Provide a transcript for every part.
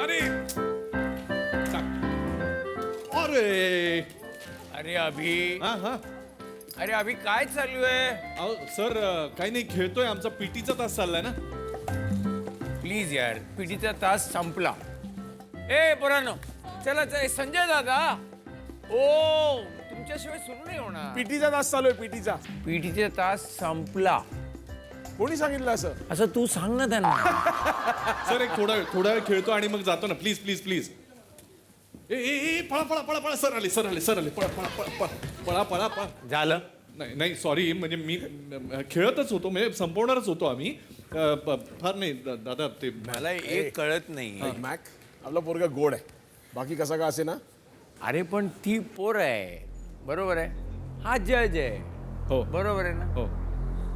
अरे अरे अरे अभि हा हा अरे अभि काय चालू आहे? अहो सर काही नाही खेळतोय आमचा पीटीचा तास चाललाय ना. प्लीज यार पीटीचा तास संपला. ए पोरांनो चला संजय दादा. ओ तुमच्याशिवाय सुरू नाही होणार. पीटीचा तास चालू आहे पीटीचा. पीटीचा तास संपला कोणी सांगितलं असं? असं तू सांग ना त्यांना. सर एक थोडा वेळ खेळतो आणि मग जातो ना. Please please please. ए ए ए पळा पळा पळा पळा. सर आले सर आले सर आले. पळा पळा पळा पळा पळा पळा. झालं? नाही नाही सॉरी म्हणजे मी खेळतच होतो म्हणजे संपवणारच होतो आम्ही. फार नाही दादा ते मला एक कळत नाही. मॅक आपला पोरगा गोड आहे, बाकी कसा का असे ना. अरे पण ती पोर आहे बरोबर आहे, हा जज आहे हो बरोबर आहे ना. हो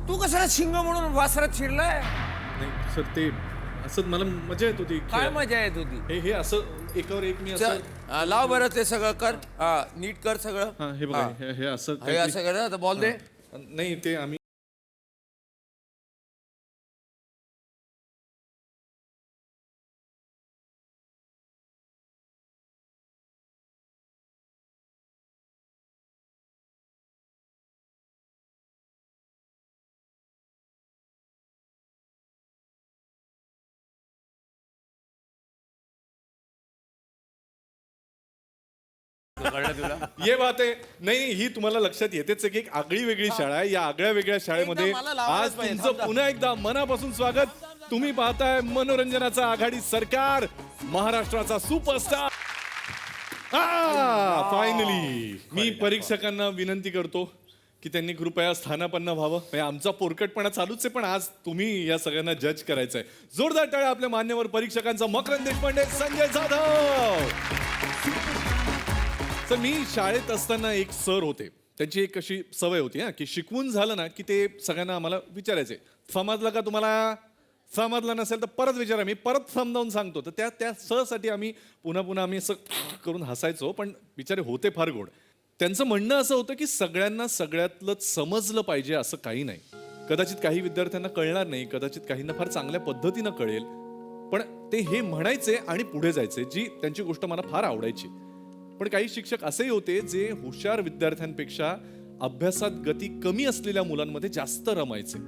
तू कशाला शिंग म्हणून वासरात शिरलाय? नाही सर ते असं मला मजा येत होती. काय मजा येत होती? हे असं एकावर एक मी असं. लाव बरं ते सगळं कर. नीट कर सगळं. हा हे बघा हे असं हे असं कर. आता बॉल दे. नाही ते आम्ही कळलं तुला? ये बात आहे. नाही ही तुम्हाला लक्षात येतेच की एक आगळी वेगळी शाळा आहे. या आगळ्या वेगळ्या शाळेमध्ये एकदा मला लावायलाच आज पाहिजे. तुमचं पुन्हा एकदा मनापासून स्वागत. तुम्ही पाहताय मनोरंजनाचा आघाडी सरकार, महाराष्ट्राचा सुपरस्टार. फायनली मी परीक्षकांना विनंती करतो की त्यांनी कृपया स्थानापन्न व्हावं. म्हणजे आमचा पोरकटपणा चालूच आहे पण आज तुम्ही या सगळ्यांना जज करायचंय. जोरदार टाळ्या आपल्या मान्यवर परीक्षकांचा. मकरंद देशपांडे, संजय जाधव. तर मी शाळेत असताना एक सर होते, त्यांची एक अशी सवय होती की शिकवून झालं ना की ते सगळ्यांना आम्हाला विचारायचे, समजलं का तुम्हाला? समजलं नसेल तर परत विचारा, मी परत समजावून सांगतो. तर त्या सहसाठी आम्ही पुन्हा आम्ही असं करून हसायचो, पण बिचारे होते फार गोड. त्यांचं म्हणणं असं होतं की सगळ्यांना सगळ्यातलंच समजलं पाहिजे असं काही नाही. कदाचित काही विद्यार्थ्यांना कळणार नाही, कदाचित काहींना फार चांगल्या पद्धतीनं कळेल, पण ते हे म्हणायचे आणि पुढे जायचे. जी त्यांची गोष्ट मला फार आवडायची. पण काही शिक्षक असेही होते जे हुशार विद्यार्थ्यांपेक्षा अभ्यासात गती कमी असलेल्या मुलांमध्ये जास्त रमायचे.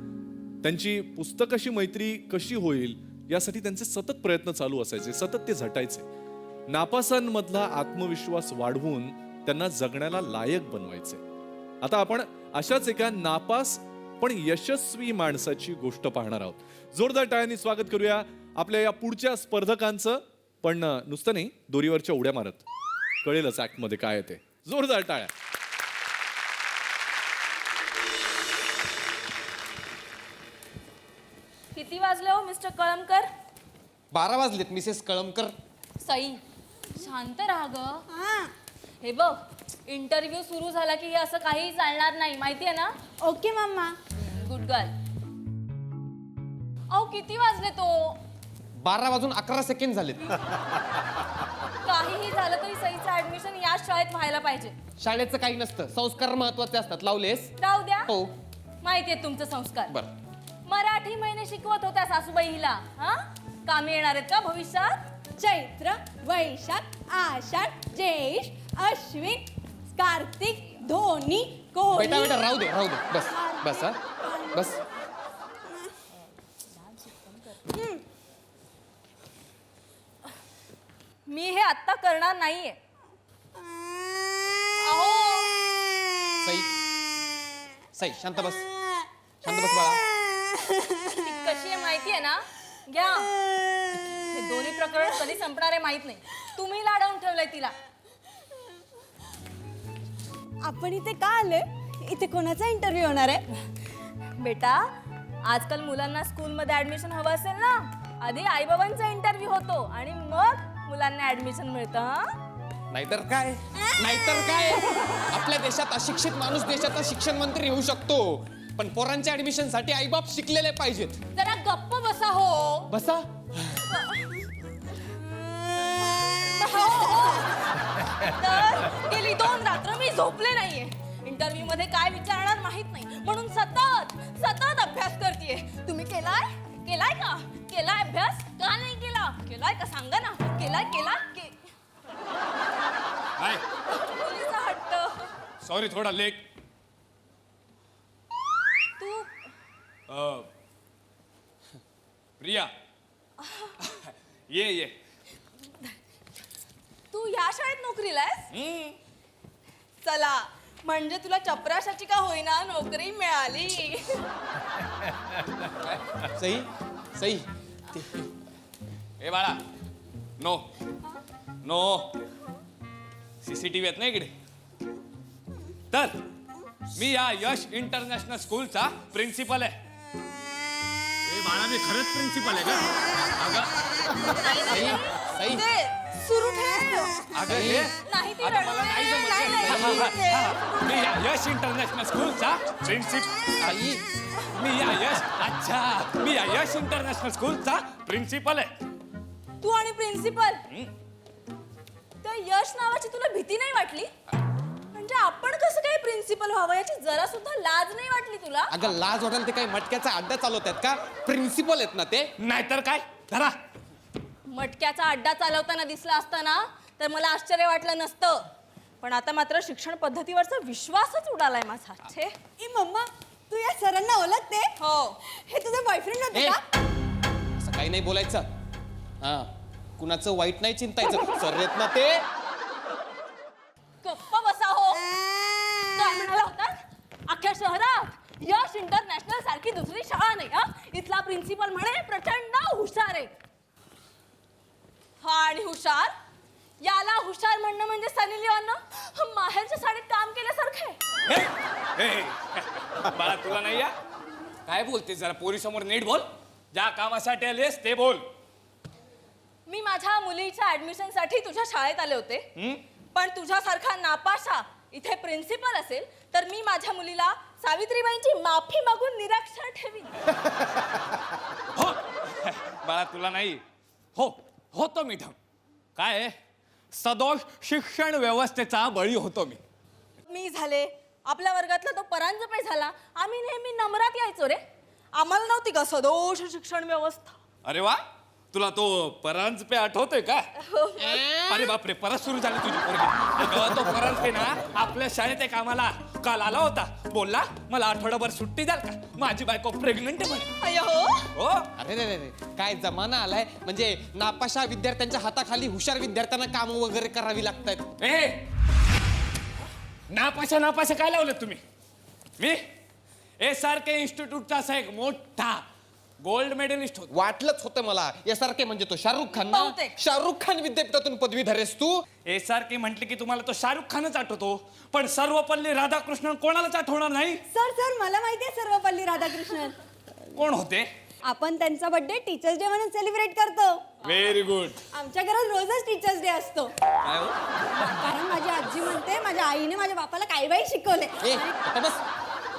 त्यांची पुस्तकाशी मैत्री कशी होईल यासाठी त्यांचे सतत प्रयत्न चालू असायचे, सतत ते झटायचे. नापासांमधला आत्मविश्वास वाढवून त्यांना जगण्याला लायक बनवायचे. आता आपण अशाच एका नापास पण यशस्वी माणसाची गोष्ट पाहणार आहोत. जोरदार टाळ्यांनी स्वागत करूया आपल्या या पुढच्या स्पर्धकांचं. पण नुसतं नाही, दोरीवरच्या उड्या मारत. कळेलच ऍक्ट मध्ये काय येते. जोरदार टाळ्या. किती वाजले हो मिस्टर कळमकर? 12 वाजलेत मिसेस कळमकर. सई शांत राहा ग. हे बघ, इंटरव्ह्यू सुरू झाला की हे असं काही चालणार नाही, माहितीये ना? ओके मम्मा. Good girl. अहो किती वाजले तो? 12 वाजून 11 सेकंड झालेत. काहीही झालं तरी सईचं ऍडमिशन या शाळेत व्हायला पाहिजे. शाळेचं काही नसतं, संस्कार महत्वाचे असतात. लावलेस? राहू द्या. हो. माहितीये तुमचं संस्कार. बर. मराठी महिने शिकवत होत्या सासूबाई हिला. हा, कामी येणार आहेत का भविष्यात? चैत्र, वैशाख, आषाढ, ज्येष्ठ, अश्विन, कार्तिक, धोनी, बेटा कोणी. बेटा राहू दे राहू दे. बस बस हा बस. मी हे आत्ता करणार नाहीये. अहो सई सई शांत बस, शांत बस बाळा. ती कशी आहे माहितीये ना? घ्या. हे दोन्ही प्रकरण कधी संपणार आहे माहित नाही. तुम्ही लाडवून ठेवलंय तिला. आपण इथे का आले? इथे कोणाचा इंटरव्ह्यू होणार आहे? बेटा, आजकाल मुलांना स्कूलमध्ये ऍडमिशन हवं असेल ना, आधी आईबाबांचा इंटरव्ह्यू होतो आणि मग मुलांना ऍडमिशन मिळतं. नाहीतर काय, नाहीतर काय. आपल्या देशात अशिक्षित माणूस देशाचा शिक्षण मंत्री होऊ शकतो, पण पोरांच्या ऍडमिशन साठी आईबाप शिकलेले पाहिजेत. जरा गप्प बसा हो. बसा. तर गेली 2 रात्र मी झोपले नाहीये. इंटरव्ह्यू मध्ये काय विचारणार माहित नाही म्हणून सतत अभ्यास करतेय. तुम्ही केलाय का? केलाय अभ्यास? का नाही केला? केलाय का सांगा ना. काय मुलीचा हट्ट. सॉरी थोडा लेट. तू प्रिया ये तू या शाळेत नोकरीला आहेस? चला म्हणजे तुला चपराशाची का होईना नोकरी मिळाली. सई सई ए बाळा नो नो सीसीटीव्ही आहेत ना इकडे. तर मी या यश इंटरनॅशनल स्कूलचा प्रिन्सिपल आहे. ए बाळा मी खरंच प्रिन्सिपल आहे का? अगं सई ते सुरू ठेव. अगं हे नाही ती आता मला नाही रडते. जमत. नाही. मी या यश इंटरनॅशनल स्कूलचा मी या यश इंटरनॅशनल स्कूलचा प्रिन्सिपल आहे. तू आणि प्रिन्सिपल त्या यश नावाची तुला भीती नाही वाटली? म्हणजे आपण कसं काय प्रिन्सिपल व्हावं याची जरा सुद्धा लाज नाही वाटली तुला? अगं लाज वाटेल ते काही मटक्याचा अड्डा चालवतात का? प्रिन्सिपल आहेत ना ते. नाहीतर काय धरा. मटक्याचा अड्डा चालवताना दिसला असताना तर मला आश्चर्य वाटलं नसतं. पण आता मात्र शिक्षण पद्धतीवरचा विश्वासच उडालाय माझा. छे. ए मम्मा तू या सरांना ओळखते? हो. हे तुझे बॉयफ्रेंड होते ए, का? असं काही नाही बोलायचं. हा कुणाचं वाईट नाही चिंतायचं. सर आहेत ना ते. गप्प बसा हो. काय म्हणाला होता? अख्ख्या शहरात यश इंटरनॅशनल सारखी दुसरी शाळा नाही. हा इथला प्रिन्सिपल म्हणे प्रचंड हुशार आहे. हा आणि हुशार याला हुशार म्हणणं म्हणजे सनी लिओननं माहेरच्या साडीत काम केल्यासारखं आहे. बाळा तुला नाही या काय बोलते? जरा पोरी समोर नीट बोल. ज्या कामासाठी आलेस ते बोल. मी माझ्या मुलीच्या ऍडमिशन साठी तुझ्या शाळेत आले होते. पण तुझ्यासारखा नापाशा इथे प्रिन्सिपल असेल तर मी माझ्या मुलीला सावित्रीबाईंची माफी मागून निरक्षर ठेवीन. हो बाळा तुला नाही हो होतो मी ठाम. काय सदोष शिक्षण व्यवस्थेचा बळी होतो मी. मी झाले आपल्या वर्गातला तो परांजपे झाला. आम्ही नेहमी नम्रात यायचो रे. आम्हाला नव्हती का सदोष शिक्षण व्यवस्था? अरे वा तुला तो परांजपे आठवतोय का? अरे बापरे परत सुरू झाली तुझी पोरगी. अगं, तो परांजपे ना आपल्या शाळेत एक आम्हाला काल आला होता. बोलला मला आठवडाभर सुट्टी द्याल का? माझी बायको प्रेग्नंट आहे म्हणे. अय्यो. हो अरे रे रे काय जमाना आलाय. म्हणजे नापाशा विद्यार्थ्यांच्या हाताखाली हुशार विद्यार्थ्यांना काम वगैरे करावी लागतात. ए नापाशा काय लावलं तुम्ही? मी SRK इन्स्टिट्यूटचा असा एक मोठा गोल्ड मेडलिस्ट होतो. वाटलंच होतं मला. SRK म्हणजे तो शाहरुख खान ना. बहुतेक. शाहरुख खान विद्यापीठातून पदवीधर आहेस तू. SRK म्हटले की तुम्हाला तो शाहरुख खानच आठवतो. पण सर्वपल्ली राधाकृष्णन कोणालाच आठवणार नाही. सर मला माहिती आहे सर्वपल्ली राधाकृष्णन. कोण होते? आपण त्यांचा बर्थडे टीचर्स डे म्हणून सेलिब्रेट करतो. Very good. आमच्या घरात रोजच टीचर्स डे असतो. कारण माझी आजी म्हणते माझ्या आईने माझ्या बापाला काही बाई शिकवले. बस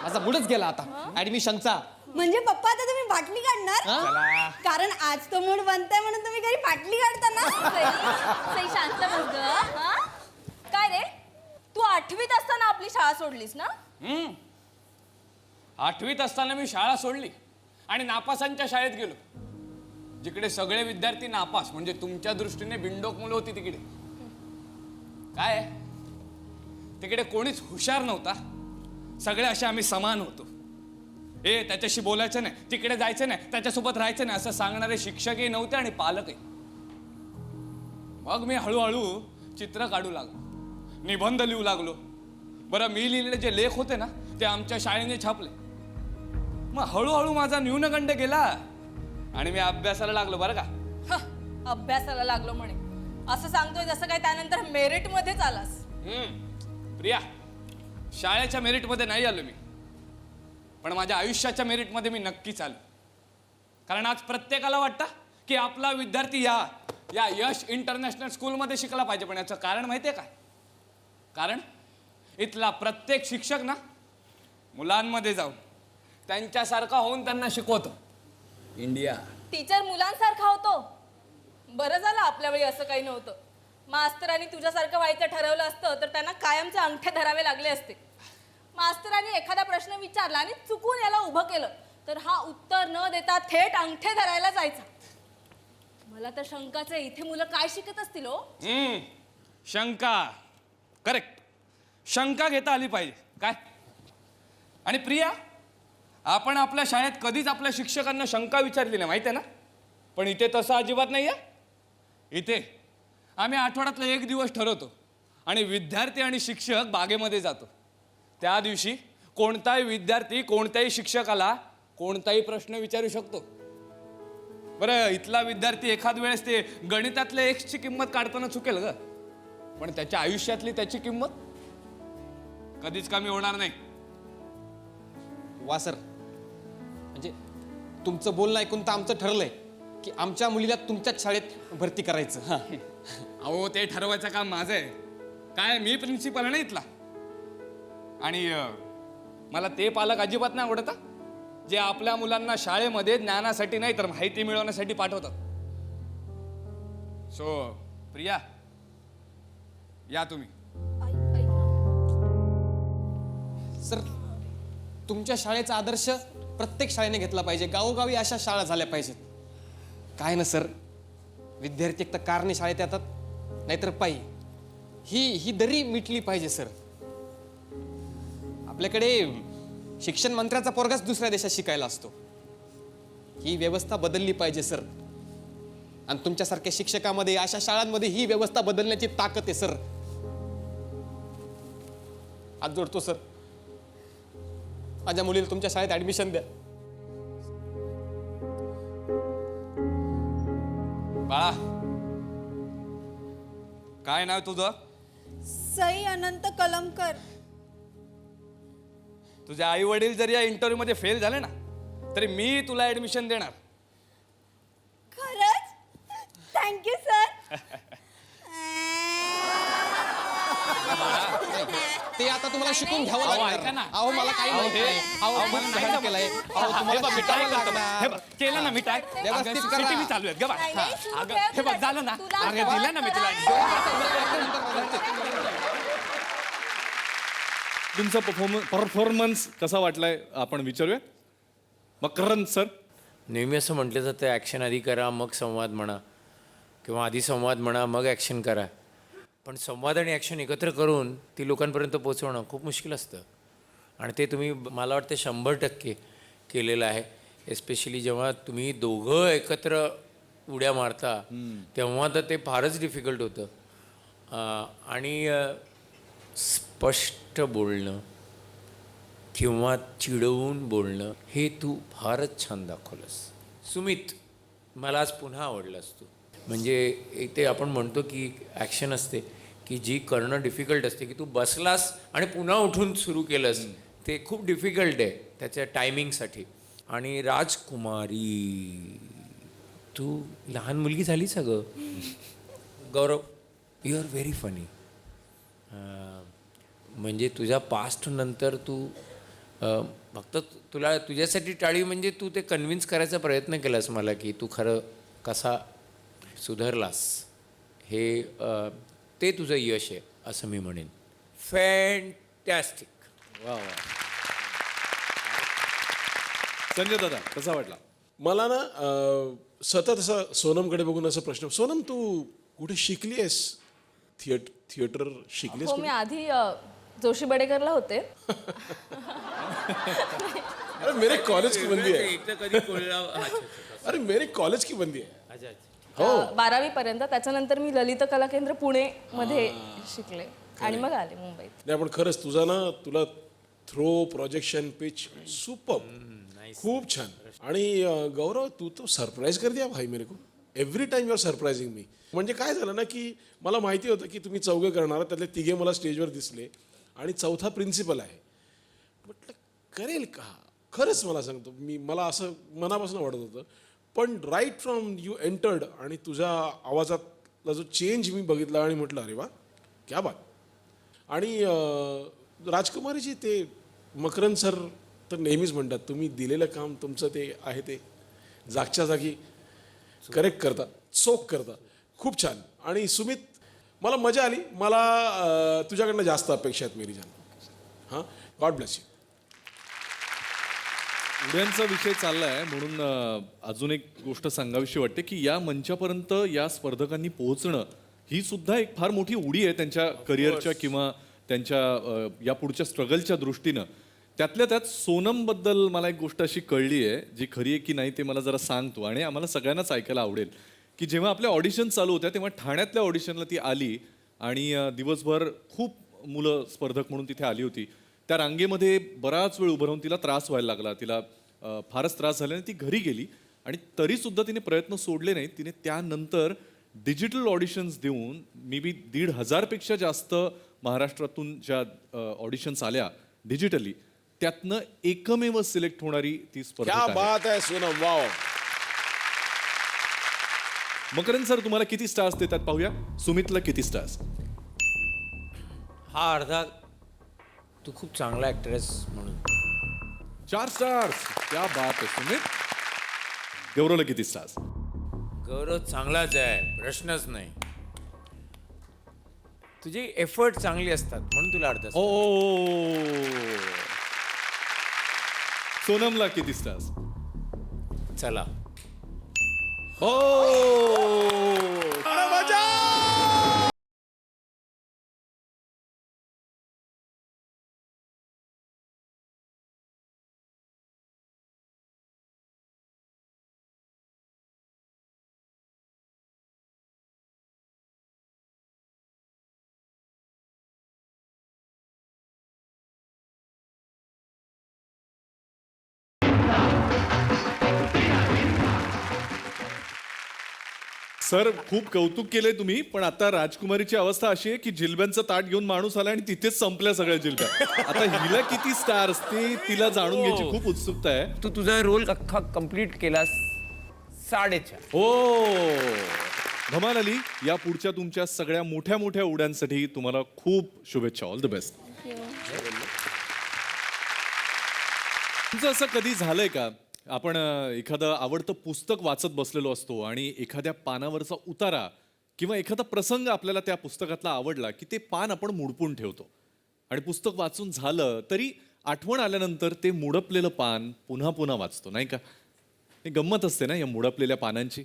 माझा मूडच गेला आता ऍडमिशनचा. म्हणजे पप्पा आता तुम्ही बाटली काढणार? कारण आज तो मूड बनताय म्हणून तुम्ही घरी बाटली काढता ना. सई शांत बस गं. हा? काय रे तू 8वीत असताना आपली शाळा सोडलीस ना? 8वीत असताना मी शाळा सोडली आणि नापासांच्या शाळेत गेलो. जिकडे सगळे विद्यार्थी नापास म्हणजे तुमच्या दृष्टीने बिंडोक मुलं होती तिकडे. काय तिकडे कोणीच हुशार नव्हता. सगळे असे आम्ही समान होतो. त्याच्याशी बोलायचं नाही, तिकडे जायचं नाही, त्याच्यासोबत राहायचं नाही असं सांगणारे शिक्षकही नव्हते आणि पालकही. मग मी हळूहळू चित्र काढू लागलो, निबंध लिहू लागलो. बरं मी लिहिलेले जे लेख होते ना ते आमच्या शाळेने छापले. मग हळूहळू माझा न्यूनगंड गेला आणि मी अभ्यासाला लागलो. बरं का अभ्यासाला लागलो म्हणे. असं सांगतोय जसं काय त्यानंतर मेरिट मध्ये आलास. प्रिया शाळेच्या मेरिटमध्ये नाही आलो मी, पण माझ्या आयुष्याच्या मेरिटमध्ये मी नक्कीच आलो. कारण आज प्रत्येकाला वाटतं की आपला विद्यार्थी या यश इंटरनॅशनल स्कूलमध्ये शिकला पाहिजे. पण याचं कारण माहिती आहे काय? कारण इथला प्रत्येक शिक्षक ना मुलांमध्ये जाऊन त्यांच्यासारखा होऊन त्यांना शिकवतो. इंडिया टीचर मुलांसारखा होतो. बरं झालं आपल्या वेळी असं काही नव्हतं. मास्तरांनी तुझ्यासारखं व्हायचं ठरवलं असतं तर त्यांना कायमचे अंगठे धरावे लागले असते. मास्तरांनी एखादा प्रश्न विचारला आणि चुकून याला उभं केलं तर हा उत्तर न देता थेट अंगठे धरायला जायचा. मला तर शंकाच आहे इथे मुलं काय शिकत असतील हो. शंका करेक्ट, शंका घेता आली पाहिजे काय. आणि प्रिया, आपण आपल्या शाळेत कधीच आपल्या शिक्षकांना शंका विचारली नाही माहिती आहे ना. पण इथे तसं अजिबात नाही आहे. इथे आम्ही आठवड्यातला एक दिवस ठरवतो आणि विद्यार्थी आणि शिक्षक बागेमध्ये जातो. त्या दिवशी कोणताही विद्यार्थी कोणत्याही शिक्षकाला कोणताही प्रश्न विचारू शकतो. बरं, इथला विद्यार्थी एखाद वेळेस ते गणितातल्या एक्सची किंमत काढताना चुकेल ग, पण त्याच्या आयुष्यातली त्याची किंमत कधीच कमी होणार नाही. वा सर, म्हणजे तुमचं बोलणं ऐकून तर आमचं ठरलंय की आमच्या मुलीला तुमच्याच शाळेत भरती करायचं. हां, अहो, ते ठरवायचं काम माझं आहे. काय, मी प्रिन्सिपल आहे ना इथला. आणि मला ते पालक अजिबात नाही आवडत जे आपल्या मुलांना शाळेमध्ये ज्ञानासाठी नाही तर माहिती मिळवण्यासाठी पाठवतात. सो प्रिया, या तुम्ही. सर तुमच्या शाळेचा आदर्श प्रत्येक शाळेने घेतला पाहिजे. गावोगावी अशा शाळा झाल्या पाहिजेत. काय ना सर, विद्यार्थी एक तर कारने शाळेत येतात, नाहीतर पायी. ही दरी मिटली पाहिजे सर. आपल्याकडे शिक्षण मंत्र्याचा पोरगाच दुसऱ्या देशात शिकायला असतो. ही व्यवस्था बदलली पाहिजे सर. आणि तुमच्यासारख्या शिक्षकामध्ये, अशा शाळांमध्ये ही व्यवस्था बदलण्याची ताकद आहे सर. हात जोडतो सर, माझ्या मुलीला तुमच्या शाळेत ऍडमिशन द्या. बाळा, काय नाव तुझं? सई अनंत कलमकर. तुझे आई वडील जरी या इंटरव्ह्यू मध्ये फेल झाले ना तरी मी तुला ऍडमिशन देणार. खरंच? Thank you sir. ते आता तुम्हाला शिकून घ्यावं अहो, लागणार. ऐका ना. अहो मला काही माहित नाही. अहो खूप मेहनत केलंय. अहो तुम्हाला शिकावं लागणार. केलं ना मी काय व्यवस्थित करा. सिटी चालू आहेत ग बा. नाही, नाही, सुरू अगं, ठेव हे बघ तुला. झालं ना. तुला अगं कॉल दिलं ना मी तुला. तुमचा परफॉर्मन्स कसा वाटलाय आपण विचारूया. मकरंद सर. नेहमी असं म्हटलं जातं ॲक्शन आधी करा मग संवाद म्हणा, किंवा आधी संवाद म्हणा मग ॲक्शन करा. पण संवाद आणि ॲक्शन एकत्र करून ती लोकांपर्यंत पोहोचवणं खूप मुश्किल असतं. आणि ते तुम्ही मला वाटतं 100% केलेलं आहे. एस्पेशली जेव्हा तुम्ही दोघं एकत्र उड्या मारता तेव्हा तर ते फारच डिफिकल्ट होतं. आणि स्पष्ट बोलणं किंवा चिडवून बोलणं हे तू फारच छान दाखवलंस. सुमित, मला आज पुन्हा आवडलास तू. म्हणजे एक ते आपण म्हणतो की ॲक्शन असते की जी करणं डिफिकल्ट असते, की तू बसलास आणि पुन्हा उठून सुरू केलंस, ते खूप डिफिकल्ट आहे त्याच्या टायमिंगसाठी. आणि राजकुमारी, तू लहान मुलगी झाली सगळं. गौरव, यू आर व्हेरी फनी. म्हणजे तुझ्या पास्ट नंतर तू फक्त तुला तुझ्यासाठी टाळी म्हणजे तू ते कन्व्हिन्स करायचा प्रयत्न केलास मला की तू खरं कसा सुधारलास. हे ते तुझं यश आहे असं मी म्हणेन. फॅन्टॅस्टिक. वा वा. संजय दादा कसा वाटला? मला ना सतत असं सोनमकडे बघून असं प्रश्न, सोनम तू कुठे शिकली आहेस? थिएटर शिकलीस हो, कुठे? मी आधी जोशी बडेकरला होते. अरे मेरे कॉलेज की बंदी आहे. अरे मेरे कॉलेज की बंदी आहे. 12वी पर्यंत. त्याच्यानंतर मी ललित कला केंद्र पुणे मध्ये शिकले आणि मग आले मुंबईत. नाही पण खरंच तुझा ना, तुला थ्रो, प्रोजेक्शन, पिच सुपर, खूप छान. आणि गौरव, तू तो सरप्राईज कर दिया भाई मेरे को. Every time you are surprising me. म्हणजे काय झालं ना की मला माहिती होतं की तुम्ही चौघं करणार, त्यातले तिघे मला स्टेजवर दिसले आणि चौथा प्रिन्सिपल आहे. म्हटलं करेल का? खरंच मला सांगतो, मला असं मनापासून वाटत होतं. पण राईट फ्रॉम यू एंटर्ड आणि तुझ्या आवाजातला जो चेंज मी बघितला आणि म्हटलं अरे वा क्या बात. आणि राजकुमारीजी, ते मकरंद सर तर नेहमीच म्हणतात तुम्ही दिलेलं काम तुमचं ते आहे ते जागच्या जागी करेक्ट करता, चोख करता. खूप छान. आणि सुमित, मला मजा आली. मला तुझ्याकडनं जास्त अपेक्षा आहेत मेरी जान. हां, गॉड ब्लेस यू. उड्यांचा विषय चाललाय म्हणून अजून एक गोष्ट सांगावीशी वाटते की या मंचापर्यंत या स्पर्धकांनी पोहोचणं ही सुद्धा एक फार मोठी उडी आहे त्यांच्या करिअरच्या किंवा त्यांच्या या पुढच्या स्ट्रगलच्या दृष्टीनं. त्यातल्या त्यात सोनमबद्दल मला एक गोष्ट अशी कळली आहे जी खरी आहे की नाही ते मला जरा सांगतो आणि आम्हाला सगळ्यांनाच ऐकायला आवडेल की जेव्हा आपल्या ऑडिशन चालू होत्या तेव्हा ठाण्यातल्या ऑडिशनला ती आली आणि दिवसभर खूप मुलं स्पर्धक म्हणून तिथे आली होती. त्या रांगेमध्ये बराच वेळ उभं राहून तिला त्रास व्हायला लागला, तिला फारच त्रास झाल्याने ती घरी गेली आणि तरीसुद्धा तिने प्रयत्न सोडले नाहीत. तिने त्यानंतर डिजिटल ऑडिशन्स देऊन मे बी 1,500पेक्षा जास्त महाराष्ट्रातून ज्या ऑडिशन्स आल्या डिजिटली त्यातनं एकमेव सिलेक्ट होणारी ती स्पर्धा क्या बात आहे सोनम, वाव. मकरंद सर तुम्हाला किती स्टार्स देतात पाहूया. सुमितला किती स्टार्स? हा अर्धा तू खूप चांगला ॲक्टर आहेस म्हणून 4 स्टार्स. क्या बात आहे सुमित. गौरवला किती स्टार्स? गौरव चांगलाच आहे, प्रश्नच नाही. तुझे एफर्ट चांगली असतात म्हणून तुला अर्धा star. ओ सोनमला किती स्टार्स? चला हो सर खूप कौतुक केलंय तुम्ही पण आता राजकुमारीची अवस्था अशी आहे की जिलब्यांचं ताट घेऊन माणूस आला आणि तिथेच संपल्या सगळ्या जिलब्या. आता हिला किती स्टार्स ते तिला जाणून घ्यायची खूप उत्सुकता आहे. तू तुझा रोल अख्खा कम्प्लीट केलास 4.5. हो धमाल आली. या पुढच्या तुमच्या सगळ्या मोठ्या मोठ्या उड्यांसाठी तुम्हाला खूप शुभेच्छा. All the best. तुमचं असं कधी झालंय का आपण एखादं आवडतं पुस्तक वाचत बसलेलो असतो आणि एखाद्या पानावरचा उतारा किंवा एखादा प्रसंग आपल्याला त्या पुस्तकातला आवडला की ते पान आपण मुडपून ठेवतो आणि पुस्तक वाचून झालं तरी आठवण आल्यानंतर ते मुडपलेलं पान पुन्हा पुन्हा वाचतो नाही का? हे गंमत असते ना या मुडपलेल्या पानांची.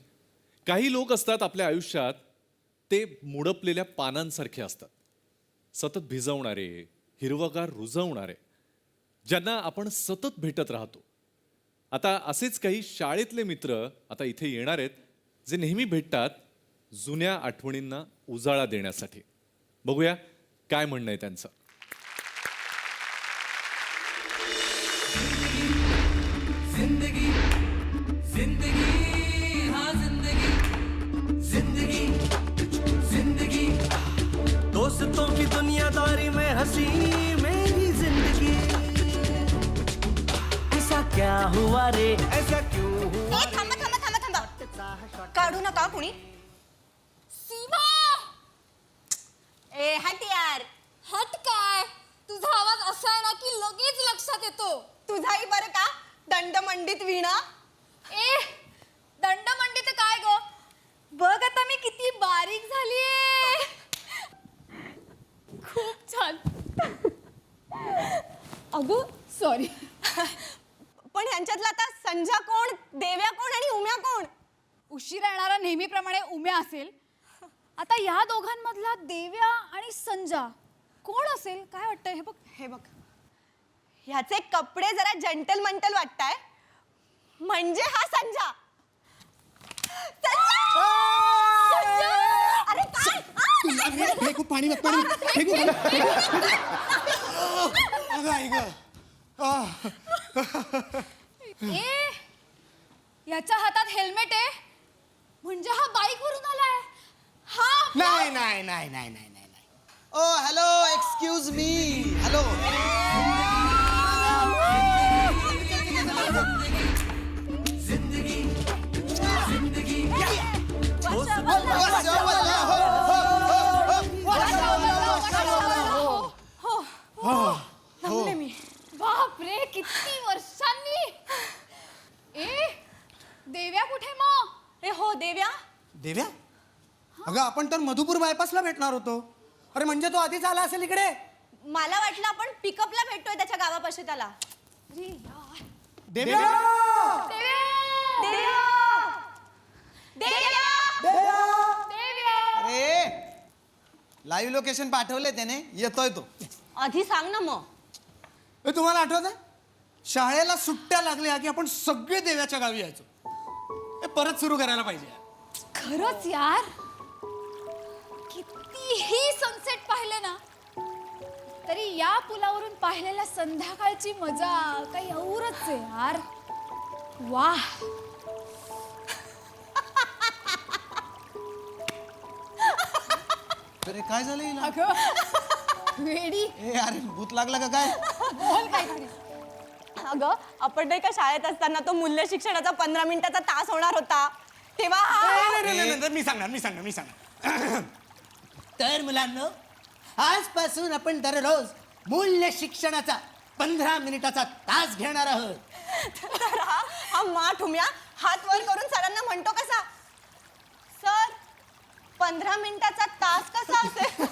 काही लोक असतात आपल्या आयुष्यात ते मुडपलेल्या पानांसारखे असतात, सतत भिजवणारे, हिरवगार रुजवणारे, ज्यांना आपण सतत भेटत राहतो. आता असेच काही शाळेतले मित्र आता इथे येणार आहेत जे नेहमी भेटतात जुन्या आठवणींना उजाळा देण्यासाठी. बघूया काय म्हणणं आहे त्यांचं. दोस्तों की दुनियादारी में हंसी मेरी जिंदगी. ऐसा क्या हुआ रे, ऐसा क्यों हुआ? ए थांबा थांबा थांबा थांबा, काढू नका कुणी. सीमा ए हट यार. हट काय? तुझा आवाज असा आहे ना की लगेच लक्षात येतो. तुझाही बरं का दंडमंडित वीणा. ए दंडमंडी तर काय ग? बघ आता मी किती बारीक झालीये. खूप छान. अगं सॉरी. पण ह्यांच्यातला आता संजा कोण, देव्या कोण आणि उम्या कोण? उशिरा येणारा नेहमीप्रमाणे उम्या असेल. आता या दोघांमधला देव्या आणि संजा कोण असेल काय वाटतंय? हे बघ हे बघ ह्याचे कपडे जरा जंटल मंटल वाटताय. म्हणजे हा संजा. संजा! अरे काय? फेकू पाणी पाणी फेकू अगं आई ग. ए याच्या हातात हेल्मेट आहे म्हणजे हा बाईक वरून आलाय. हा नाही नाही नाही नाही नाही नाही नाही. ओ हॅलो एक्सक्यूज मी. हॅलो थांबले मी. बापरे किती वर्षांनी. ए देव्या कुठे मग? ए हो देव्या. देव्या अगं आपण तर मधुपूर बायपासला भेटणार होतो. अरे म्हणजे तो आधीच आला असेल इकडे. मला वाटलं आपण पिकअपला भेटतोय त्याच्या गावापाशी त्याला. अरे यार अरे लाईव्ह लोकेशन पाठवले त्याने, येतोय तो. आधी सांग ना मग. तुम्हाला आठवत आहे शाळेला सुट्ट्या लागल्या की आपण सगळे देव्याच्या गावी यायचो. हे परत सुरू करायला पाहिजे. खरंच यार, कितीही सनसेट पाहिले ना तरी या पुलावरून पाहिलेल्या संध्याकाळची मजा काही औरच आहे यार. वाह. अरे काय झालं हिला? वेडी. ए अरे भूत लागला का काय? बोल काहीतरी. अगं आपण नाही का शाळेत असताना तो मूल्य शिक्षणाचा 15 मिनिटाचा तास होणार होता तेव्हा नाही, मी सांगणार. तर मुलांनो, आजपासून आपण दररोज मूल्य शिक्षणाचा 15 मिनिटाचा तास घेणार आहोत. तर हा माठुम्या हात वर करून सरांना म्हणतो कसा, सर 15 मिनिटाचा तास कसा असेल?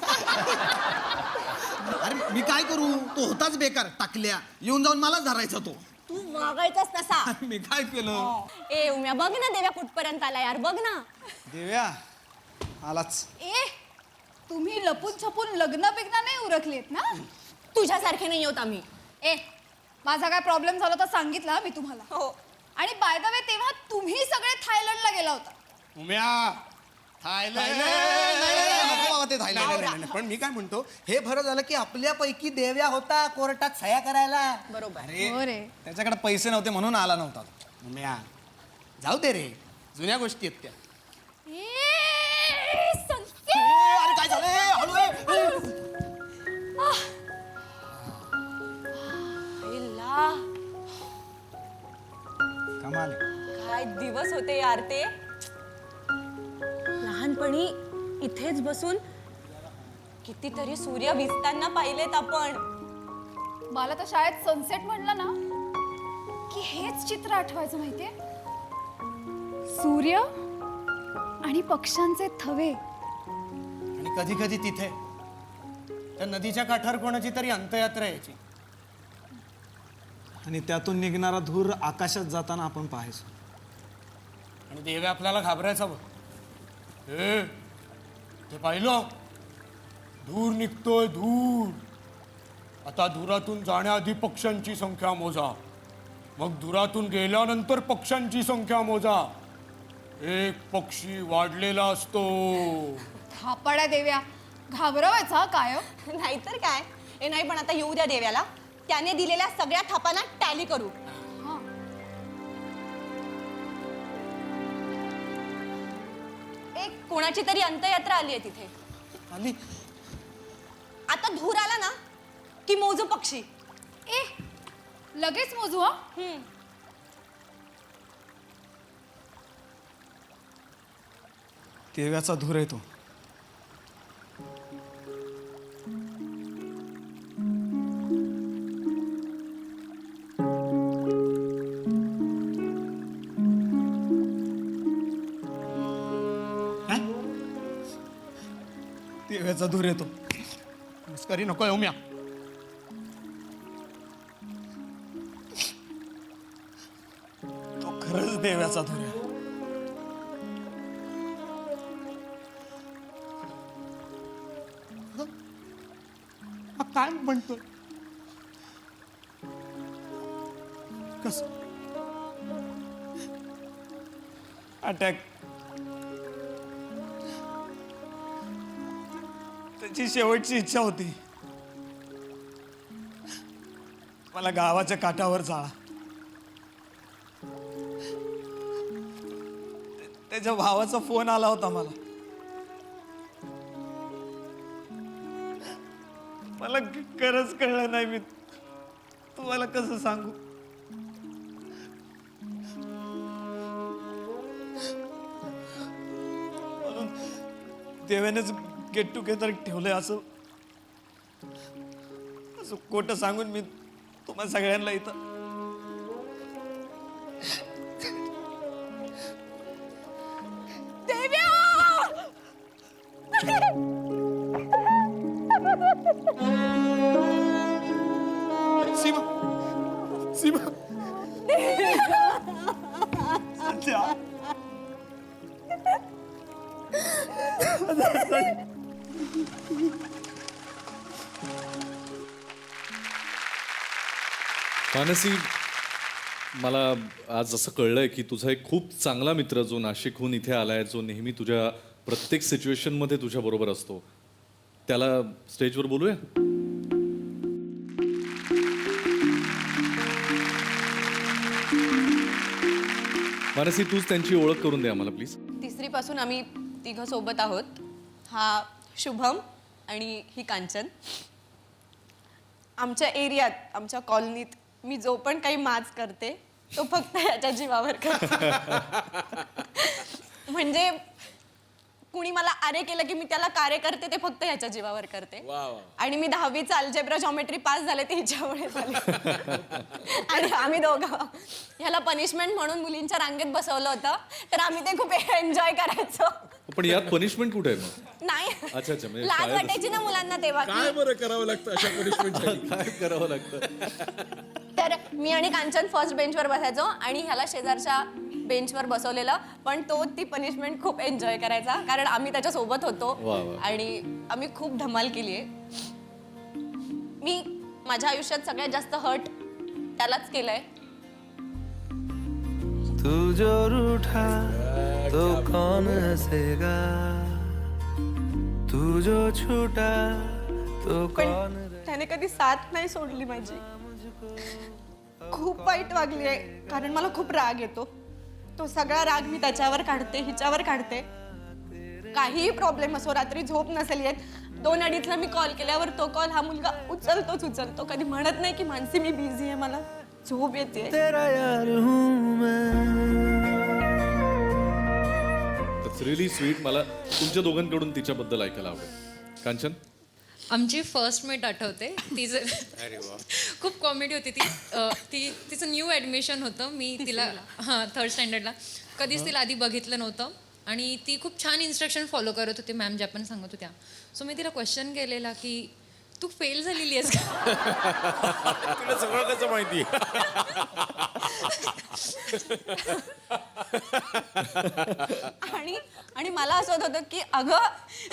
अरे मी काय करू, तो होताच बेकार टाकल्या, येऊन जाऊन मलाच धरायचा तो. तू वागायचाच तसा. मी काय केलं? ए उम्या बघ ना देव्या कुठपर्यंत आला यार, बघ ना. देव्या आलाच. ए तुम्ही लपून छपून लग्न बिग्न नाही उरकलेत ना? तुझ्यासारखे नाही होत आम्ही. ए माझा काय प्रॉब्लेम झाला तर सांगितलं मी तुम्हाला. हो. आणि बाय द वे तेव्हा तुम्ही सगळे थायलंडला गेला होता. थायलंड. पण मी काय म्हणतो, हे बरं झालं की आपल्यापैकी देव्या होता कोर्टात सह्या करायला. बरोबर. हो रे. त्याच्याकडे पैसे नव्हते म्हणून आला नव्हता. म्या जाऊ दे रे, जुन्या गोष्टी आहेत त्या. ए, संस्थे! अरे काय झालं? हळू ये. आईला, कमाल. काय दिवस होते यार ते. लहानपणी इथेच बसून कितीतरी सूर्य भिजताना पाहिलेत आपण. मला तर शाळेत सनसेट म्हणलं ना की हेच चित्र आठवायचं माहितीये. सूर्य आणि पक्ष्यांचे थवे. आणि कधी कधी तिथे त्या नदीच्या काठावर कोणाची तरी अंत्ययात्रा यायची आणि त्यातून निघणारा धूर आकाशात जाताना आपण पाहायचो. आणि देवे आपल्याला घाबरायचा बघ. ए ते पाहिलं, धूर निघतोय धूर. आता धुरातून जाण्याआधी पक्ष्यांची संख्या मोजा, मग धुरातून गेल्यानंतर पक्ष्यांची संख्या मोजा. एक पक्षी वाढलेला असतो. थापाड्या देव्या, घाबरवायचा काय? नाहीतर काय. ए नाही पण आता येऊ द्या देव्याला, त्याने दिलेल्या सगळ्या थापांना टॅली करू. एक कोणाची तरी अंत्ययात्रा आली आहे तिथे. आली. आता धूर आला ना की मोजू पक्षी. ए लगेच मोजू हा. देव्याचा धूर येतो. देव्याचा धूर येतो. मस्करी नको येऊ म्या. तो खरंच देव्याचा धूर आहे. काय म्हणतो? कस अटॅक. त्याची शेवटची इच्छा होती, मला गावाच्या काठावर जाळा. त्याच्या भावाचा फोन आला होता मला. मला खरंच कळलं नाही, मी तुम्हाला कसं सांगू. म्हणून देव्यानेच गेट टुगेदर ठेवलंय असं खोटं सांगून मी तुम्हाला सगळ्यांना इथं. सीमा, सीमा, मानसी, मला आज असं कळलंय की तुझा एक खूप चांगला मित्र जो नाशिकहून इथे आलाय, जो नेहमी तुझ्या प्रत्येक सिच्युएशनमध्ये तुझ्या बरोबर असतो, त्याला स्टेजवर बोलूया. मानसी, तूच त्यांची ओळख करून दे आम्हाला प्लीज. तिसरीपासून आम्ही तिघं सोबत आहोत. हा शुभम आणि ही कांचन. आमच्या एरियात, आमच्या कॉलनीत मी जो पण काही माज करते तो फक्त याच्या जीवावर करते. म्हणजे कुणी मला आरे केलं की मी त्याला कार्य करते ते फक्त ह्याच्या जीवावर करते. आणि मी 10वीचं अल्जेब्रा जॉमेट्री पास झाले ते हिच्यामुळे झाले. आणि आम्ही दोघं ह्याला पनिशमेंट म्हणून मुलींच्या रांगेत बसवलं होतं, तर आम्ही ते खूप एन्जॉय करायचो. पण यात पनिशमेंट कुठे आहे मग? नाही, अच्छा अच्छा, म्हणजे लाज शाळेत वाटायची ना मुलांना तेव्हा काय की बरं करावं लागतं अशा पनिशमेंट? काय करावं लागतं? तर मी आणि कांचन फर्स्ट बेंचवर बसायचो आणि ह्याला शेजारच्या बेंचवर बसवलेलं, पण तो ती पनिशमेंट खूप एन्जॉय करायचा कारण आम्ही त्याच्या सोबत होतो. वा, वा. आणि आम्ही खूप धमाल केली आहे. मी माझ्या आयुष्यात सगळ्यात जास्त हर्ट त्यालाच केलंय. तू जो रूठा तो कौन हंसेगा, तू जो छूटा तो पण कौन. त्याने कधी साथ नाही सोडली माझी. खूप वाईट वागली आहे कारण मला खूप राग येतो. तो सगळा राग मी त्याच्यावर काढते, हिच्यावर काढते. काहीही प्रॉब्लेम असो, रात्री झोप नसेल येत, 2-2:30ला मी कॉल केल्यावर तो कॉल हा मुलगा उचलतो. कधी म्हणत नाही की मानसी मी बिझी आहे, मला झोप येते. तेरा यार हूँ मैं. It's really sweet. मला तुमच्या दोघांकडून तिच्याबद्दल ऐकायला आवडेल. कांचन, आमची फर्स्ट मीट आठवते. तिचं खूप कॉमेडी होती ती तिचं न्यू ॲडमिशन होतं. मी तिला 3rd स्टँडर्डला कधीच तिला आधी बघितलं नव्हतं आणि ती खूप छान इन्स्ट्रक्शन फॉलो करत होती मॅम ज्या पण सांगत होत्या. सो मी तिला क्वेश्चन केलेला की तू फेल झालेली आहेस का? तुला सगळं कसं माहिती? आणि मला असं होत होतं की अगं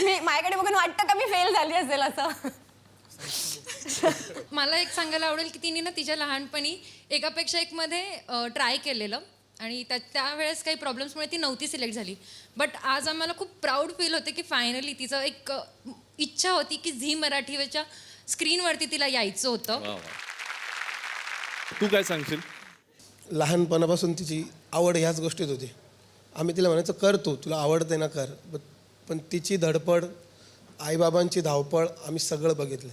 मी माझ्याकडे बघून वाटतं का मी फेल झाली असेल असं. मला एक सांगायला आवडेल की तिने ना तिच्या लहानपणी एकापेक्षा एक मध्ये ट्राय केलेलं आणि त्यावेळेस काही प्रॉब्लेम्समुळे ती नव्हती सिलेक्ट झाली. बट आज आम्हाला खूप प्राऊड फील होते की फायनली तिचं एक इच्छा होती की झी मराठीच्या स्क्रीनवरती तिला यायचं होतं. वा वा. तू काय सांगशील? लहानपणापासून तिची आवड ह्याच गोष्टीत होती. आम्ही तिला म्हणायचो कर तू, तुला आवडते ना कर. पण तिची धडपड, आईबाबांची धावपळ आम्ही सगळं बघितलं.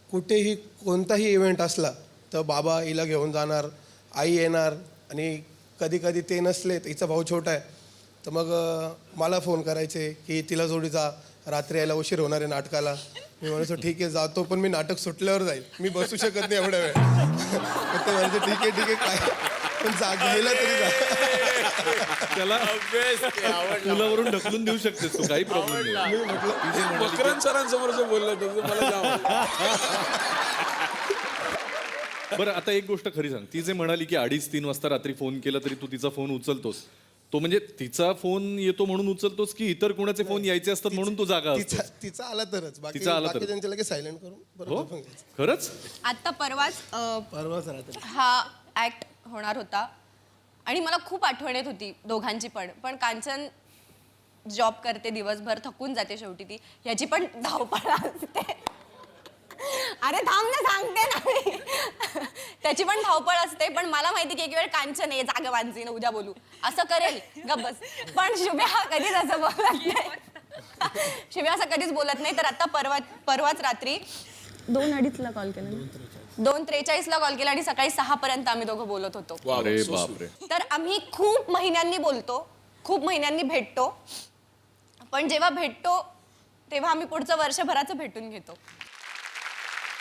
कुठेही कोणताही इव्हेंट असला तर बाबा हिला घेऊन जाणार, आई येणार. आणि कधी कधी ते नसले तर हिचा भाऊ छोटा आहे तर मग मला फोन करायचे की तिला जोडी जा, रात्री यायला उशीर होणार आहे नाटकाला. मी म्हणायचो ठीक आहे जातो, पण मी नाटक सुटल्यावर जाईल, मी बसू शकत नाही एवढ्या वेळ. ते म्हणायचे ठीक आहे काय, पण गेला तरी जा. त्याला पुलावरून ढकलून देऊ शकतेस तू, काही प्रॉब्लेम नाही. मी म्हटलं मकरंद सरांसमोर जे बोललं तर मला जावं. बरं, आता एक गोष्ट खरी सांग. ती जे म्हणाली की 2:30-3 वाजता रात्री फोन केला तरी तू तिचा फोन उचलतोस, तो म्हणजे तिचा फोन येतो म्हणून उचलतोच की इतर कोणाचे फोन यायचे असतात म्हणून तू जागा असतोस? तिचा आला तरच, बाकी तिचा आला तर. बाकी त्यांच्या लगेच सायलेंट करून परत हो झोपून घ्यायचं. खरंच? आत्ता परवाच परवाच रात्री हा ऍक्ट होणार होता आणि मला खूप आठवण येत होती दोघांची पण कांचन जॉब करते दिवसभर, थकून जाते शेवटी ती. ह्याची पण धावपळ असते. अरे थांब ना, सांगते ना मी. त्याची पण धावपळ असते, पण मला माहिती की एक वेळ कांचन आहे जागा वांजी ना उद्या बोलू असं करेल गब्बस. पण शुभ्या हा कधीच असं बोलत नाही. शुभ्या असं कधीच बोलत नाही. तर आता परवाच रात्री 2:30ला कॉल केला, 2:43ला कॉल केला आणि सकाळी 6 पर्यंत आम्ही दोघं बोलत होतो. अरे बापरे. तर आम्ही खूप महिन्यांनी बोलतो, खूप महिन्यांनी भेटतो. पण जेव्हा भेटतो तेव्हा आम्ही पुढचं वर्षभराचं भेटून घेतो.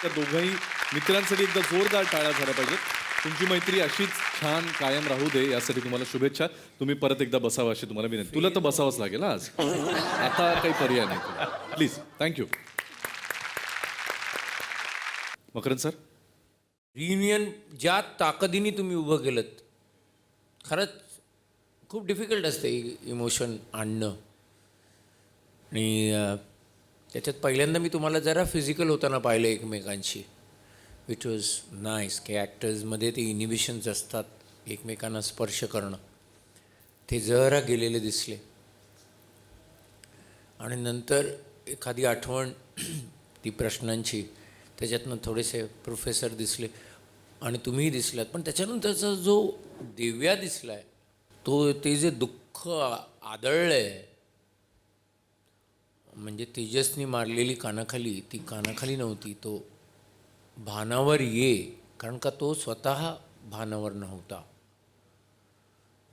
त्या दोघंही मित्रांसाठी एकदा जोरदार टाळ्या झाल्या पाहिजेत. तुमची मैत्री अशीच छान कायम राहू दे यासाठी तुम्हाला शुभेच्छा. तुम्ही परत एकदा बसावं अशी तुम्हाला विनंती. तुला तर बसावंच लागेल आज, आता काही पर्याय नाही तुला. Please. Thank you. Makarand sir, reunion ज्या ताकदीने तुम्ही उभं केलं, खरंच खूप डिफिकल्ट असते इमोशन आणणं. आणि त्याच्यात पहिल्यांदा मी तुम्हाला जरा फिजिकल होताना पाहिलं एकमेकांशी, विच वॉज नाईस. की ॲक्टर्समध्ये ते इनिबिशन्स असतात एकमेकांना स्पर्श करणं, ते जरा गेलेले दिसले. आणि नंतर एखादी आठवण ती प्रश्नांची, त्याच्यातनं थोडेसे प्रोफेसर दिसले आणि तुम्हीही दिसलात. पण त्याच्यानंतरचा जो दिव्या दिसला आहे, तो ते जे दुःख आदळलं आहे, म्हणजे तेजसनी मारलेली कानाखाली, ती कानाखाली नव्हती, तो भानावर ये, कारण का तो स्वतः भानावर नव्हता.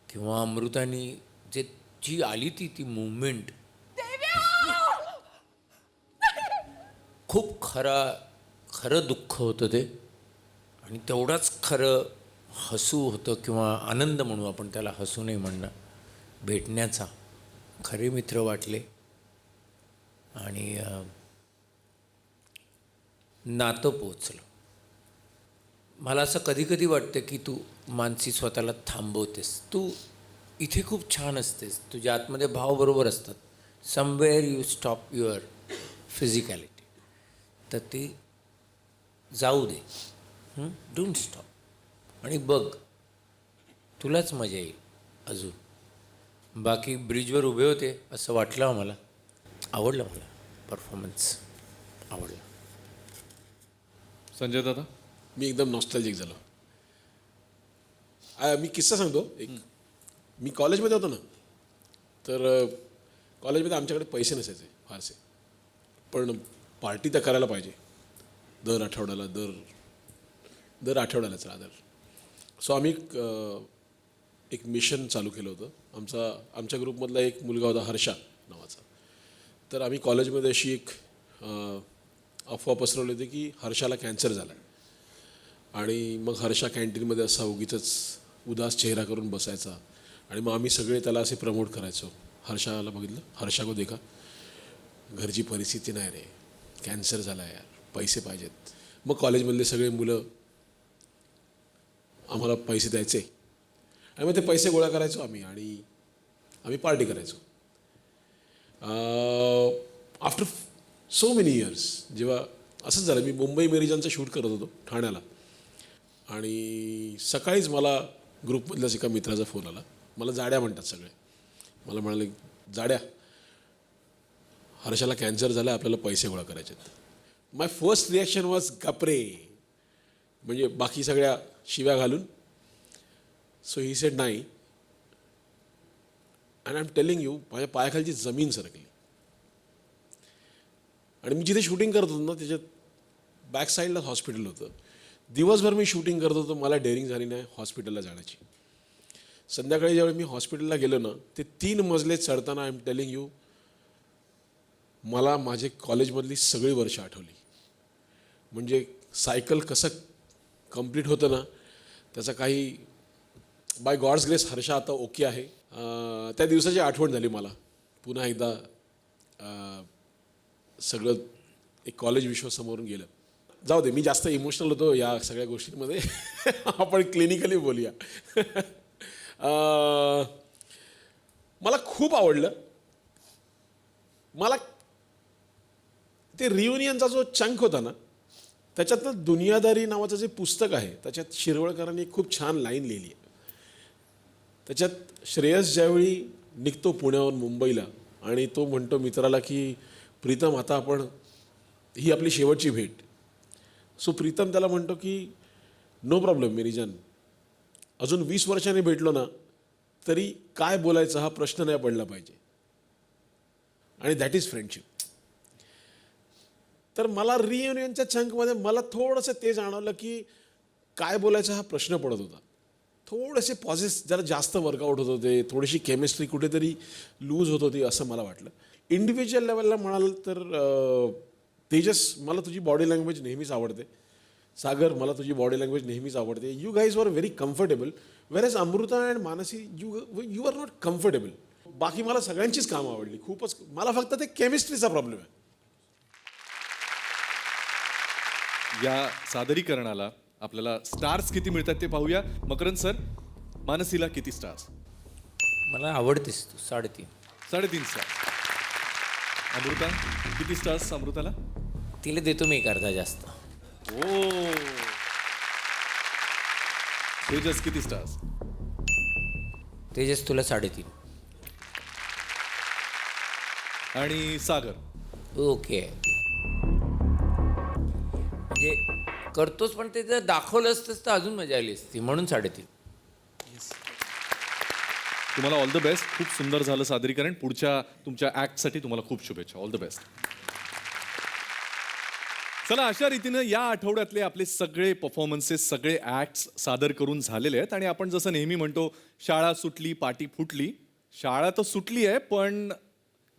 किंवा अमृतानी जे जी आली ती मुवमेंट खूप खरं दुःख होतं ते, आणि तेवढाच खरं हसू होतं, किंवा आनंद म्हणू आपण त्याला, हसू नाही म्हणणं, भेटण्याचा. खरे मित्र वाटले आणि नातं पोचलं. मला असं कधी कधी वाटतं की तू मानसी स्वतःला थांबवतेस. तू इथे खूप छान असतेस, तुझ्या आतमध्ये भाव बरोबर असतात. Somewhere you stop your physicality. तर ते जाऊ दे, डोंट स्टॉप, आणि बघ, तुलाच मजा येईल अजून. बाकी ब्रिजवर उभे होते असं वाटलं आम्हाला, आवडलं मला परफॉर्मन्स, आवडलं. संजय दादा? मी एकदम नॉस्टॅल्जिक झालो. मी किस्सा सांगतो एक. मी कॉलेजमध्ये होतो ना, तर कॉलेजमध्ये आमच्याकडे पैसे नसायचे फारसे, पण पार्टी तर करायला पाहिजे दर आठवड्याला, दर आठवड्याला चला. सो आम्ही एक मिशन चालू केलं होतं. आमच्या ग्रुपमधला एक मुलगा होता हर्षा नावाचा. तर आम्ही कॉलेजमध्ये अशी एक अफवा पसरवली होती की हर्षाला कॅन्सर झाला आहे, आणि मग हर्षा कॅन्टीनमध्ये असा उगीचच उदास चेहरा करून बसायचा, आणि मग आम्ही सगळे त्याला असे प्रमोट करायचो. हर्षाला बघितलं, हर्षा को देखा, घरची परिस्थिती नाही रे, कॅन्सर झाला यार, पैसे पाहिजेत. मग कॉलेजमधले सगळे मुलं आम्हाला पैसे द्यायचे, आणि मग ते पैसे गोळा करायचो आम्ही, आणि आम्ही पार्टी करायचो. आफ्टर सो मेनी इयर्स जेव्हा असंच झालं, मी मुंबई मेरीजानचं शूट करत होतो ठाण्याला, आणि सकाळीच मला ग्रुपमधल्याच एका मित्राचा फोन आला. मला जाड्या म्हणतात सगळे. मला म्हणाले, जाड्या, हर्षाला कॅन्सर झाला, आपल्याला पैसे गोळा करायचे आहेत. माय फर्स्ट रिॲक्शन वॉज गपरे, म्हणजे बाकी सगळ्या शिव्या घालून. सो ही सेड नाही, and I am telling you, माझ्या पायाखालची जमीन सरकली. आणि मी जिथे शूटिंग करत होतो ना, त्याच्यात बॅक साईडला हॉस्पिटल होतं. दिवसभर मी शूटिंग करत होतो, मला डेअरिंग झाली नाही हॉस्पिटलला जाण्याची. संध्याकाळी ज्यावेळी मी हॉस्पिटलला गेलो ना, ते 3 मजले चढताना, आय एम टेलिंग यू, मला माझे कॉलेजमधली सगळी वर्ष आठवली. म्हणजे सायकल कसं कंप्लीट होतं ना, त्याचा काही, बाय गॉड्स ग्रेस हर्षा आता ओके आहे. त्या दिवसाची आठवण झाली मला. पुन्हा एकदा सगळं एक कॉलेज विश्व समोरून गेलं. जाऊ दे, मी जास्त इमोशनल होतो या सगळ्या गोष्टींमध्ये. आपण क्लिनिकली बोलूया. मला खूप आवडलं. मला ते रियुनियनचा जो चंक होता ना, त्याच्यातनं दुनियादारी नावाचं जे पुस्तक आहे, त्याच्यात शिरवळकरांनी खूप छान लाईन लिहिली आहे. त्याच्यात श्रेयस ज्यावेळी निघतो पुण्याहून मुंबईला, आणि तो म्हणतो मित्राला की प्रीतम, आता आपण, ही आपली शेवटची भेट. सो प्रीतम त्याला म्हणतो की नो प्रॉब्लेम मेरीजान, अजून 20 वर्षांनी भेटलो ना तरी काय बोलायचं हा प्रश्न नाही पडला पाहिजे, आणि दॅट इज फ्रेंडशिप. तर मला रियुनियनच्या चंकमध्ये मला थोडंसं ते जाणवलं की काय बोलायचा हा प्रश्न पडत होता. थोडेसे पॉझेस जरा जास्त वर्कआउट होत होते, थोडीशी केमिस्ट्री कुठेतरी लूज होत होती असं मला वाटलं. इंडिव्हिज्युअल लेवलला म्हणाल तर तेजस, मला तुझी बॉडी लँग्वेज नेहमीच आवडते. सागर, मला तुझी बॉडी लँग्वेज नेहमीच आवडते. You guys were very comfortable, whereas Amrita and Manasi you are not comfortable. बाकी मला सगळ्यांचीच कामं आवडली खूपच. मला फक्त ते केमिस्ट्रीचा प्रॉब्लेम आहे. या सादरीकरणाला आपल्याला स्टार्स किती मिळतात ते पाहूया. मकरंद सर, मानसीला किती स्टार्स? मला आवडतेस तू. 3.5 3.5 स्टार्स. अमृता किती स्टार्स अमृताला? तिला देतो मी एक अर्धा जास्त. ओ तेजस किती स्टार्स? तेजस तुला 3.5. आणि सागर? ओके. म्हणजे करतोच पण ते जर दाखवलं असतंच तर अजून मजा आली असती म्हणून 3.5. तुम्हाला ऑल द बेस्ट. खूप सुंदर झालं सादरीकरण. पुढच्या तुमच्या ॲक्टसाठी तुम्हाला खूप शुभेच्छा. All the best. चला अशा रीतीनं या आठवड्यातले आपले सगळे परफॉर्मन्सेस सगळे ॲक्ट्स सादर करून झालेले आहेत आणि आपण जसं नेहमी म्हणतो शाळा सुटली पाटी फुटली. शाळा तर सुटली आहे पण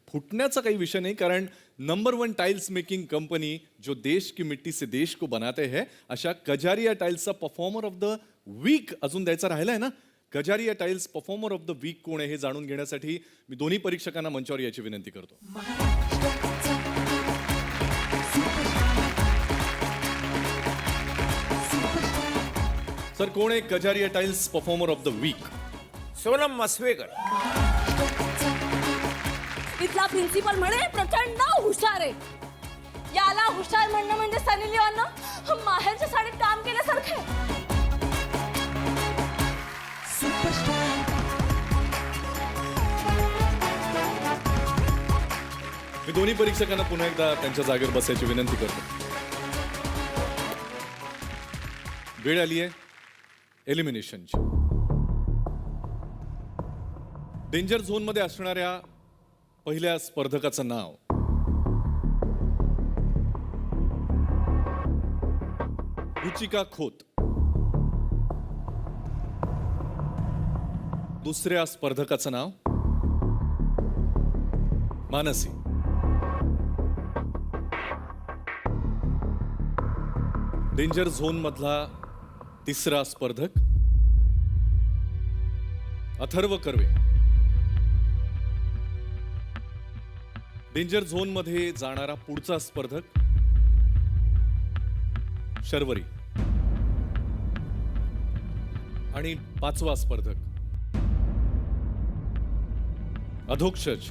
फुटण्याचा काही विषय नहीं, कारण नंबर 1 टाइल्स मेकिंग कंपनी जो देश की मिट्टी से देश को बनाते हैं अशा कजारिया टाइल्सचा परफॉर्मर ऑफ द वीक अजून द्यायचा राहिला आहे ना. Kajaria tiles performer of the week कोण आहे हे जाणून घेण्यासाठी मी दोन्ही परीक्षकांना मंचावर याची विनंती करतो. सर कोण आहे Kajaria tiles performer of the week? Sonam Maswekar. इथला प्रिन्सिपल म्हणे प्रचंड हुशार आहे. याला हुशार म्हणणं म्हणजे सनी लिओननं माहेरच्या साडीत काम केल्यासारखं आहे. मी दोन्ही परीक्षकांना पुन्हा एकदा त्यांच्या जागेवर बसायची विनंती करतो. वेळ आली आहे एलिमिनेशनची. डेंजर झोन मध्ये असणाऱ्या पहिल्या स्पर्धकाचं नाव रुचिका खोत. दुसऱ्या स्पर्धकाचं नाव मानसी. डेंजर झोन मधला तिसरा स्पर्धक अथर्व कर्वे. डेंजर झोन मध्ये जाणारा पुढचा स्पर्धक शर्वरी. आणि पाचवा स्पर्धक अधोक्षज.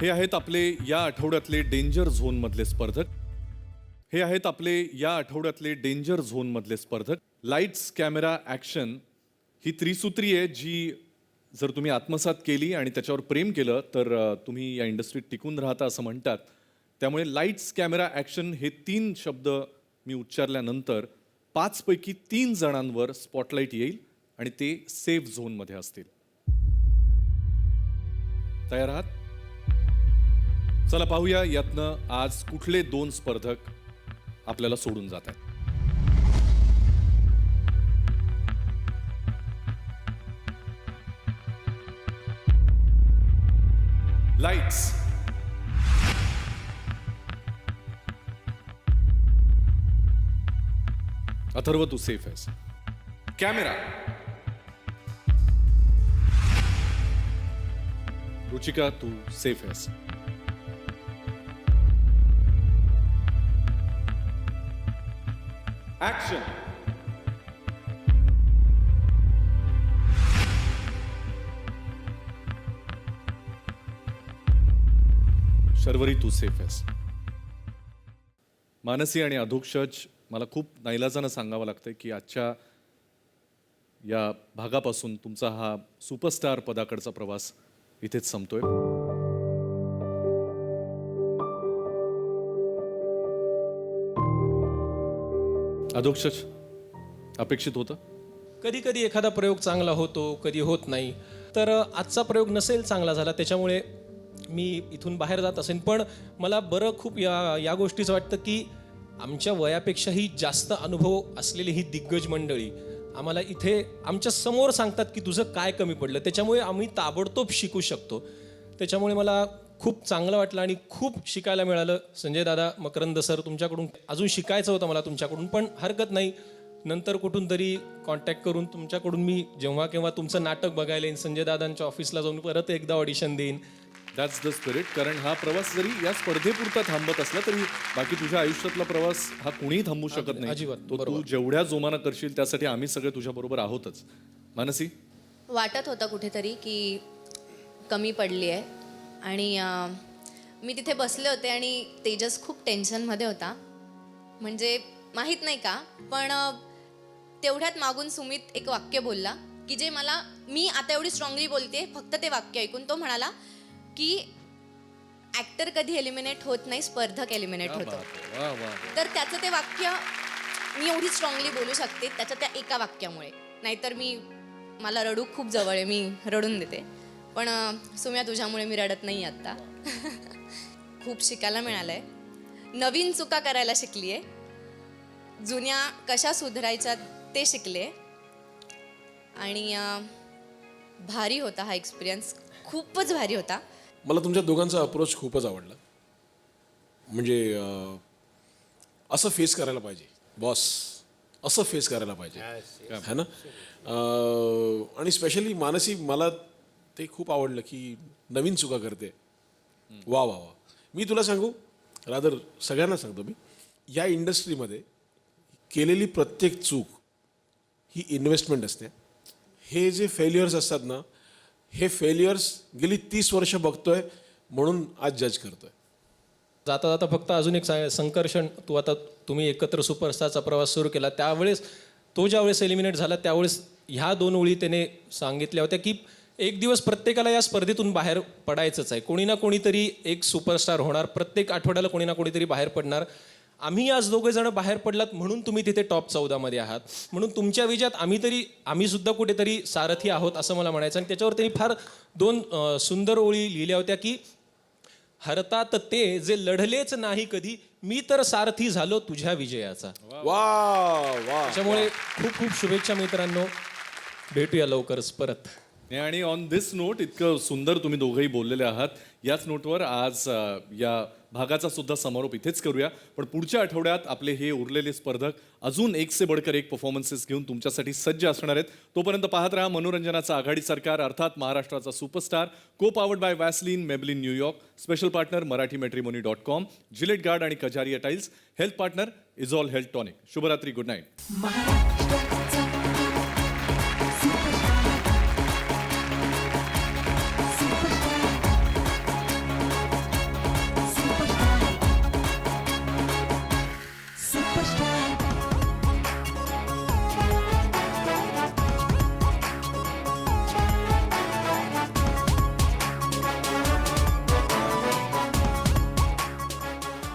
हे आहेत आपले या आठवड्यातले डेंजर झोन मधले स्पर्धक. हे आहेत आपले या आठवड्यातले डेंजर झोन मधले स्पर्धक. लाईट्स कॅमेरा ॲक्शन ही त्रिसूत्री आहे जी जर तुम्ही आत्मसात केली आणि त्याच्यावर प्रेम केलं तर तुम्ही या इंडस्ट्रीत टिकून राहता असं म्हणतात. त्यामुळे लाईट्स कॅमेरा ॲक्शन हे 3 शब्द मी उच्चारल्यानंतर 5 पैकी 3 जणांवर स्पॉटलाईट येईल आणि ते सेफ झोनमध्ये असतील. तयार आहात? चला पाहूया यातनं आज कुठले 2 स्पर्धक आपल्याला सोडून जात आहेत. लाईट्स. अथर्व तू सेफ आहेस. कॅमेरा. रुचिका तू सेफ आहेस. ऍक्शन. शर्वरी तू सेफ आहेस. मानसी आणि अधोक्षज मला खूप नाईलाजानं सांगावं लागतंय की आजच्या या भागापासून तुमचा हा सुपरस्टार पदाकडचा प्रवास इथेच संपतोय. अधोक्षज अपेक्षित होतं? कधी कधी एखादा प्रयोग चांगला होतो, कधी होत नाही. तर आजचा प्रयोग नसेल चांगला झाला त्याच्यामुळे मी इथून बाहेर जात असेन. पण मला बरं खूप या गोष्टीचं वाटतं की आमच्या वयापेक्षाही जास्त अनुभव असलेली ही दिग्गज मंडळी आम्हाला इथे आमच्या समोर सांगतात की तुझं काय कमी पडलं, त्याच्यामुळे आम्ही ताबडतोब शिकू शकतो. त्याच्यामुळे मला खूप चांगलं वाटलं आणि खूप शिकायला मिळालं. संजय दादा, मकरंद सर, तुमच्याकडून अजून शिकायचं होतं मला तुमच्याकडून, पण हरकत नाही. नंतर कुठून तरी कॉन्टॅक्ट करून तुमच्याकडून मी जेव्हा केव्हा तुमचं नाटक बघायला येईन, संजय दादांच्या ऑफिसला जाऊन परत एकदा ऑडिशन देईन. That's the spirit. कारण हा प्रवास जरी या स्पर्धेपुरता थांबत असला तरी बाकी तुझ्या आयुष्यातला प्रवास हा कुणीही थांबू शकत नाही. अजिबात, तो तू जेवढ्या जोमानं करशील त्यासाठी आम्ही सगळे तुझ्या बरोबर आहोतच. मानसी. वाटत होतं कुठेतरी की कमी पडली आहे. आणि मी तिथे बसले होते आणि तेजस खूप टेन्शनमध्ये होता. म्हणजे माहीत नाही का, पण तेवढ्यात मागून सुमित एक वाक्य बोलला की जे मी आता एवढी स्ट्रॉंगली बोलते फक्त ते वाक्य ऐकून. तो म्हणाला की ॲक्टर कधी एलिमिनेट होत नाही, स्पर्धक एलिमिनेट होतो. वा वा. तर त्याचं ते वाक्य मी एवढी स्ट्रॉंगली बोलू शकते त्याच्या त्या एका वाक्यामुळे. नाहीतर मला रडू खूप जवळ आहे, मी रडून देते. पण सुम्या तुझ्यामुळे मी रडत नाही आत्ता. खूप शिकायला मिळालं आहे. नवीन चुका करायला शिकली आहे, जुन्या कशा सुधारायच्या ते शिकले. आणि भारी होता हा एक्सपिरियन्स, खूपच भारी होता. मला तुमच्या दोघांचा अप्रोच खूपच आवडला. म्हणजे असं फेस करायला पाहिजे बॉस, असं फेस करायला पाहिजे है ना. आणि स्पेशली मानसी, मला ते खूप आवडलं की नवीन चुका करते. वा वा वा. मी तुला सांगू, रादर सगळ्यांना सांगतो मी, या इंडस्ट्रीमध्ये केलेली प्रत्येक चूक ही इन्व्हेस्टमेंट असते. हे जे फेल्युअर्स असतात ना, हे फेल्युअर्स गेली 30 वर्ष बघतोय म्हणून आज जज करतोय. जाता जाता फक्त अजून एक संकर्षण, तुम्ही एकत्र सुपरस्टारचा प्रवास सुरू केला त्यावेळेस, तो ज्यावेळेस एलिमिनेट झाला त्यावेळेस ह्या 2 ओळी त्याने सांगितल्या होत्या की एक दिवस प्रत्येकाला या स्पर्धेतून बाहेर पडायचंच आहे. कोणी ना कोणीतरी एक सुपरस्टार होणार, प्रत्येक आठवड्याला कोणी ना कोणीतरी बाहेर पडणार. आम्ही आज 2 जण बाहेर पडलात म्हणून तुम्ही तिथे टॉप 14 आहात. म्हणून तुमच्या विजयात आम्ही सुद्धा कुठेतरी सारथी आहोत असं मला म्हणायचं. आणि त्याच्यावर त्यांनी फार 2 सुंदर ओळी लिहिल्या होत्या की हरतात ते जे लढलेच नाही कधी, मी तर सारथी झालो तुझ्या विजयाचा. वा वा. त्याच्यामुळे खूप खूप शुभेच्छा मित्रांनो, भेटूया लवकरच परत. आणि ऑन दिस नोट, इतकं सुंदर तुम्ही दोघंही बोललेले आहात, याच नोटवर आज या भागाचा सुद्धा समारोप इथेच करूया. पण पुढच्या आठवड्यात आपले हे उरलेले स्पर्धक अजून एक से बडकर एक परफॉर्मन्सेस घेऊन तुमच्यासाठी सज्ज असणार आहेत. तोपर्यंत पाहत राहा मनोरंजनाचा आघाडी सरकार, अर्थात महाराष्ट्राचा superstar. Co powered by Vaseline, Maybelline New York. Special partner marathimmatrimony.com, Gillette Guard आणि कजारिया टाइल्स. हेल्थ पार्टनर इझॉल हेल्थ टॉनिक. शुभरात्री, गुड नाईट.